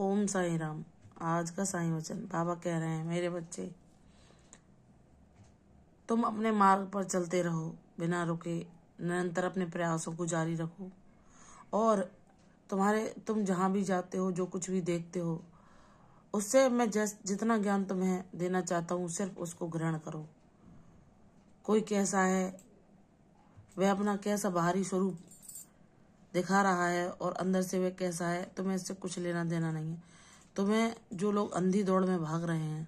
ओम साईं राम। आज का साईं वचन बाबा कह रहे हैं, मेरे बच्चे तुम अपने मार्ग पर चलते रहो, बिना रुके निरंतर अपने प्रयासों को जारी रखो। और तुम जहां भी जाते हो, जो कुछ भी देखते हो, उससे मैं जितना ज्ञान तुम्हें देना चाहता हूँ, सिर्फ उसको ग्रहण करो। कोई कैसा है, वह अपना कैसा बाहरी स्वरूप दिखा रहा है और अंदर से वह कैसा है, तुम्हें इससे कुछ लेना देना नहीं है। तुम्हें जो लोग अंधी दौड़ में भाग रहे हैं,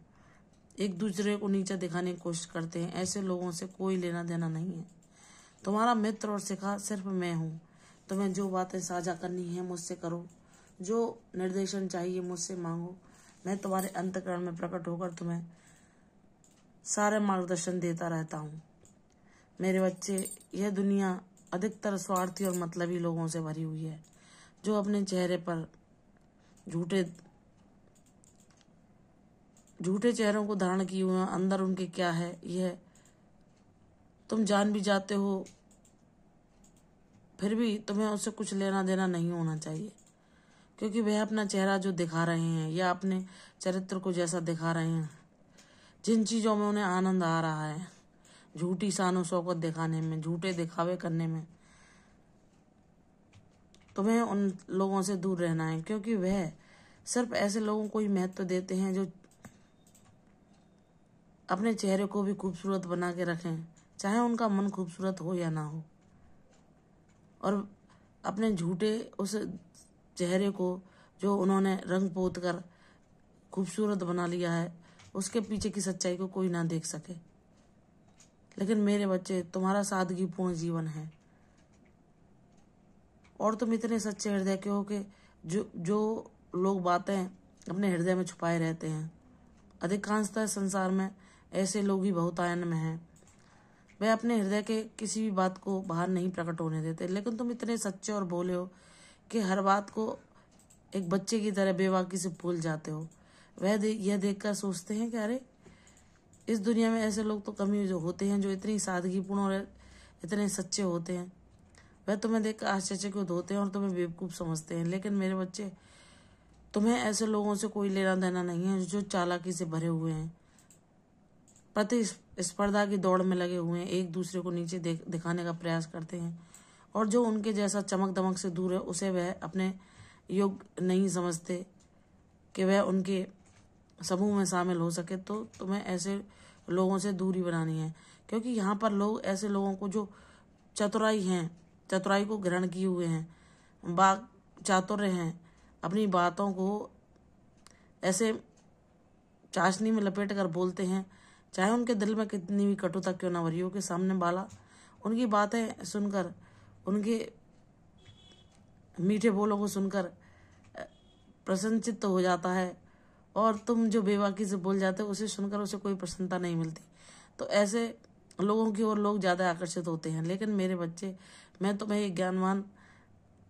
एक दूसरे को नीचा दिखाने की कोशिश करते हैं, ऐसे लोगों से कोई लेना देना नहीं है। तुम्हारा मित्र और शिखा सिर्फ मैं हूँ। तुम्हें जो बातें साझा करनी है मुझसे करो, जो निर्देशन चाहिए मुझसे मांगो। मैं तुम्हारे अंतःकरण में प्रकट होकर तुम्हें सारे मार्गदर्शन देता रहता हूँ। मेरे बच्चे, यह दुनिया अधिकतर स्वार्थी और मतलबी लोगों से भरी हुई है, जो अपने चेहरे पर झूठे चेहरों को धारण किए हुए हैं। अंदर उनके क्या है, यह तुम जान भी जाते हो, फिर भी तुम्हें उससे कुछ लेना देना नहीं होना चाहिए, क्योंकि वह अपना चेहरा जो दिखा रहे हैं या अपने चरित्र को जैसा दिखा रहे हैं, जिन चीजों में उन्हें आनंद आ रहा है, झूठी शानो शौकत दिखाने में, झूठे दिखावे करने में, तुम्हें उन लोगों से दूर रहना है, क्योंकि वह सिर्फ ऐसे लोगों को ही महत्व देते हैं जो अपने चेहरे को भी खूबसूरत बना के रखें, चाहे उनका मन खूबसूरत हो या ना हो। और अपने झूठे उस चेहरे को जो उन्होंने रंग पोत कर खूबसूरत बना लिया है, उसके पीछे की सच्चाई को कोई ना देख सके। लेकिन मेरे बच्चे, तुम्हारा सादगीपूर्ण जीवन है और तुम इतने सच्चे हृदय के हो कि जो लोग बातें अपने हृदय में छुपाए रहते हैं, अधिकांशतः संसार में ऐसे लोग ही बहुतायन में हैं। वे अपने हृदय के किसी भी बात को बाहर नहीं प्रकट होने देते, लेकिन तुम इतने सच्चे और भोले हो कि हर बात को एक बच्चे की तरह बेबाकी से भूल जाते हो। यह देखकर सोचते हैं कि अरे, इस दुनिया में ऐसे लोग तो कम ही जो होते हैं जो इतनी सादगीपूर्ण और इतने सच्चे होते हैं। वह तुम्हें देखकर आश्चर्यचकित होते हैं और तुम्हें बेवकूफ़ समझते हैं। लेकिन मेरे बच्चे, तुम्हें ऐसे लोगों से कोई लेना देना नहीं है जो चालाकी से भरे हुए हैं, प्रतिस्पर्धा की दौड़ में लगे हुए हैं, एक दूसरे को नीचे दिखाने का प्रयास करते हैं, और जो उनके जैसा चमक दमक से दूर है, उसे वह अपने योग्य नहीं समझते कि वह उनके समूह में शामिल हो सके। तो तुम्हें ऐसे लोगों से दूरी बनानी है, क्योंकि यहाँ पर लोग ऐसे लोगों को जो चतुराई को ग्रहण किए हुए हैं, चातुर्य हैं, अपनी बातों को ऐसे चाशनी में लपेट कर बोलते हैं, चाहे उनके दिल में कितनी भी कटुता क्यों ना भरी हो, कि सामने वाला उनकी बातें सुनकर, उनके मीठे बोलों को सुनकर प्रसन्नचित्त हो जाता है, और तुम जो बेबाकी से बोल जाते हो उसे सुनकर उसे कोई प्रसन्नता नहीं मिलती। तो ऐसे लोगों की ओर लोग ज़्यादा आकर्षित होते हैं। लेकिन मेरे बच्चे, मैं तुम्हें एक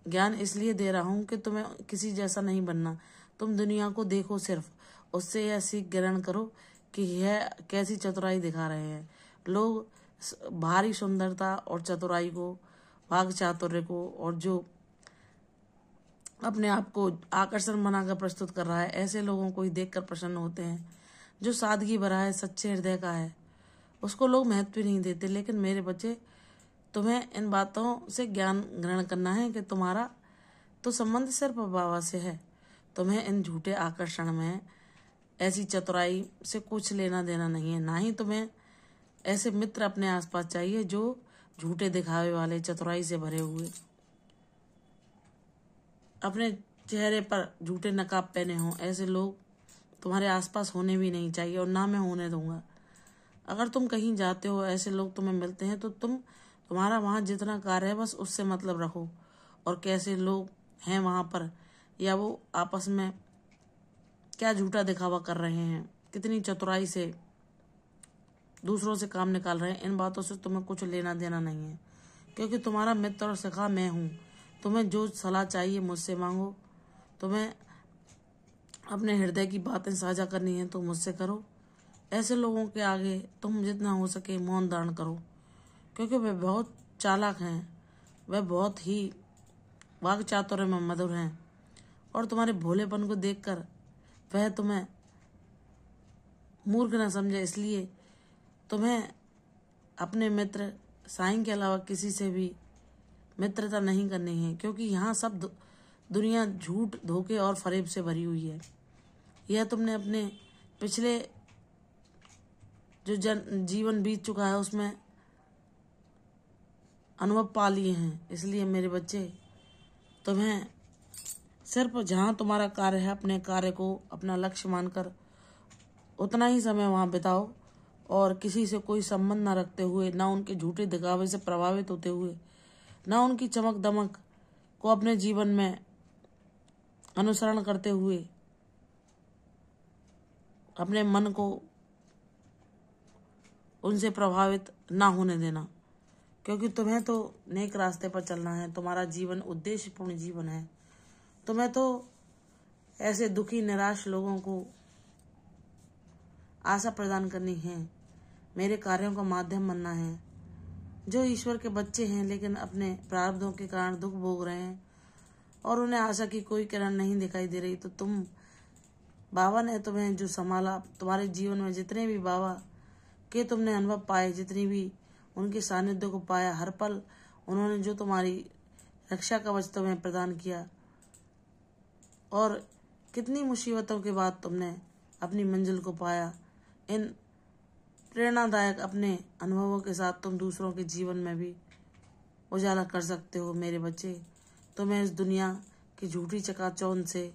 ज्ञान इसलिए दे रहा हूँ कि तुम्हें किसी जैसा नहीं बनना। तुम दुनिया को देखो, सिर्फ उससे यह सीख ग्रहण करो कि यह कैसी चतुराई दिखा रहे हैं लोग। भारी सुंदरता और चतुराई को, वाक चातुर्य को, और जो अपने आप को आकर्षण बनाकर प्रस्तुत कर रहा है, ऐसे लोगों को ही देखकर प्रसन्न होते हैं। जो सादगी भरा है, सच्चे हृदय का है, उसको लोग महत्व नहीं देते। लेकिन मेरे बच्चे, तुम्हें इन बातों से ज्ञान ग्रहण करना है कि तुम्हारा तो संबंध सिर्फ बाबा से है। तुम्हें इन झूठे आकर्षण में, ऐसी चतुराई से कुछ लेना देना नहीं है। ना ही तुम्हें ऐसे मित्र अपने आसपास चाहिए जो झूठे दिखावे वाले, चतुराई से भरे हुए, अपने चेहरे पर झूठे नकाब पहने हों। ऐसे लोग तुम्हारे आसपास होने भी नहीं चाहिए, और ना मैं होने दूंगा। अगर तुम कहीं जाते हो, ऐसे लोग तुम्हें मिलते हैं, तो तुम्हारा वहाँ जितना कार्य है बस उससे मतलब रखो, और कैसे लोग हैं वहाँ पर, या वो आपस में क्या झूठा दिखावा कर रहे हैं, कितनी चतुराई से दूसरों से काम निकाल रहे हैं, इन बातों से तुम्हें कुछ लेना देना नहीं है, क्योंकि तुम्हारा मित्र और सखा मैं हूँ। तुम्हें जो सलाह चाहिए मुझसे मांगो। तुम्हें अपने हृदय की बातें साझा करनी है तो मुझसे करो। ऐसे लोगों के आगे तुम जितना हो सके मौन धारण करो, क्योंकि वे बहुत चालाक हैं, वे बहुत ही वाक चातुर्य में मधुर हैं, और तुम्हारे भोलेपन को देखकर वह तुम्हें मूर्ख न समझे, इसलिए तुम्हें अपने मित्र साईं के अलावा किसी से भी मित्रता नहीं करनी है, क्योंकि यहाँ सब दुनिया झूठ, धोखे और फरेब से भरी हुई है। यह तुमने अपने पिछले जो जीवन बीत चुका है उसमें अनुभव पा लिए हैं। इसलिए मेरे बच्चे, तुम्हें सिर्फ जहाँ तुम्हारा कार्य है अपने कार्य को अपना लक्ष्य मानकर उतना ही समय वहाँ बिताओ, और किसी से कोई संबंध न रखते हुए, ना उनके झूठे दिखावे से प्रभावित होते हुए, ना उनकी चमक दमक को अपने जीवन में अनुसरण करते हुए अपने मन को उनसे प्रभावित ना होने देना, क्योंकि तुम्हें तो नेक रास्ते पर चलना है। तुम्हारा जीवन उद्देश्यपूर्ण जीवन है। तुम्हें तो ऐसे दुखी निराश लोगों को आशा प्रदान करनी है, मेरे कार्यों का माध्यम बनना है। जो ईश्वर के बच्चे हैं लेकिन अपने प्रारब्धों के कारण दुख भोग रहे हैं और उन्हें आशा की कोई किरण नहीं दिखाई दे रही, तो तुम, बाबा ने तुम्हें जो संभाला, तुम्हारे जीवन में जितने भी बाबा के तुमने अनुभव पाए, जितनी भी उनके सानिध्य को पाया, हर पल उन्होंने जो तुम्हारी रक्षा कवच तुम्हें प्रदान किया, और कितनी मुसीबतों के बाद तुमने अपनी मंजिल को पाया। इन प्रेरणादायक अपने अनुभवों के साथ तुम दूसरों के जीवन में भी उजाला कर सकते हो। मेरे बच्चे, तुम्हें इस दुनिया की झूठी चकाचौंध से,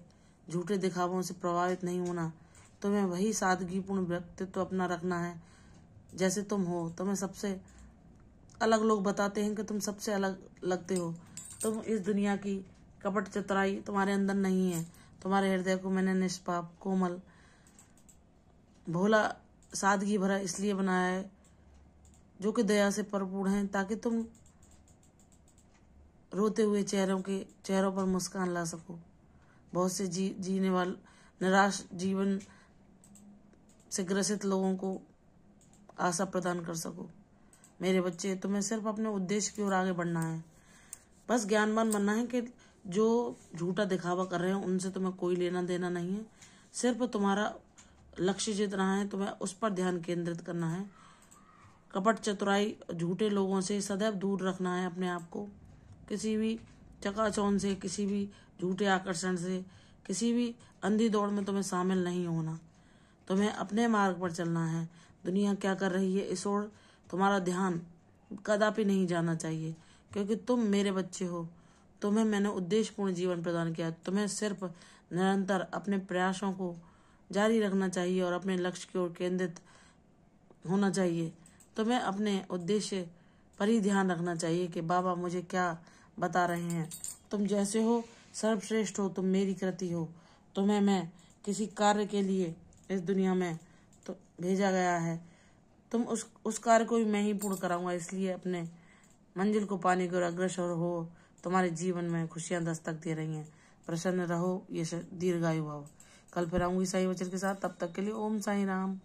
झूठे दिखावों से प्रभावित नहीं होना। तुम्हें वही सादगीपूर्ण व्यक्तित्व अपना रखना है जैसे तुम हो। तुम्हें सबसे अलग लोग बताते हैं कि तुम सबसे अलग लगते हो। तुम इस दुनिया की कपट चतुराई तुम्हारे अंदर नहीं है। तुम्हारे हृदय को मैंने निष्पाप, कोमल, भोला, सादगी भरा इसलिए बनाया है, जो कि दया से परिपूर्ण है, ताकि तुम रोते हुए चेहरों पर मुस्कान ला सको। बहुत से जीने वाले निराश जीवन से ग्रसित लोगों को आशा प्रदान कर सको। मेरे बच्चे, तुम्हें सिर्फ अपने उद्देश्य की ओर आगे बढ़ना है। बस ज्ञानवान बनना है कि जो झूठा दिखावा कर रहे हैं उनसे तुम्हें कोई लेना देना नहीं है। सिर्फ तुम्हारा लक्ष्य जितना है तुम्हें उस पर ध्यान केंद्रित करना है। कपट चतुराई, झूठे लोगों से सदैव दूर रखना है अपने आप को। किसी भी चकाचौंध से, किसी भी झूठे आकर्षण से, किसी भी अंधी दौड़ में तुम्हें शामिल नहीं होना। तुम्हें अपने मार्ग पर चलना है। दुनिया क्या कर रही है इस ओर तुम्हारा ध्यान कदापि नहीं जाना चाहिए, क्योंकि तुम मेरे बच्चे हो। तुम्हें मैंने उद्देश्यपूर्ण जीवन प्रदान किया। तुम्हें सिर्फ निरंतर अपने प्रयासों को जारी रखना चाहिए और अपने लक्ष्य की ओर केंद्रित होना चाहिए। तुम्हें अपने उद्देश्य पर ही ध्यान रखना चाहिए कि बाबा मुझे क्या बता रहे हैं। तुम जैसे हो सर्वश्रेष्ठ हो, तुम मेरी कृति हो। तुम्हें मैं किसी कार्य के लिए इस दुनिया में तो भेजा गया है। तुम उस कार्य को भी मैं ही पूर्ण कराऊंगा। इसलिए अपने मंजिल को पाने की ओर अग्रसर हो। तुम्हारे जीवन में खुशियां दस्तक दे रही हैं। प्रसन्न रहो, ये दीर्घायु भव। कल फिर आऊंगी साईं वचन के साथ। तब तक के लिए ओम साईं राम।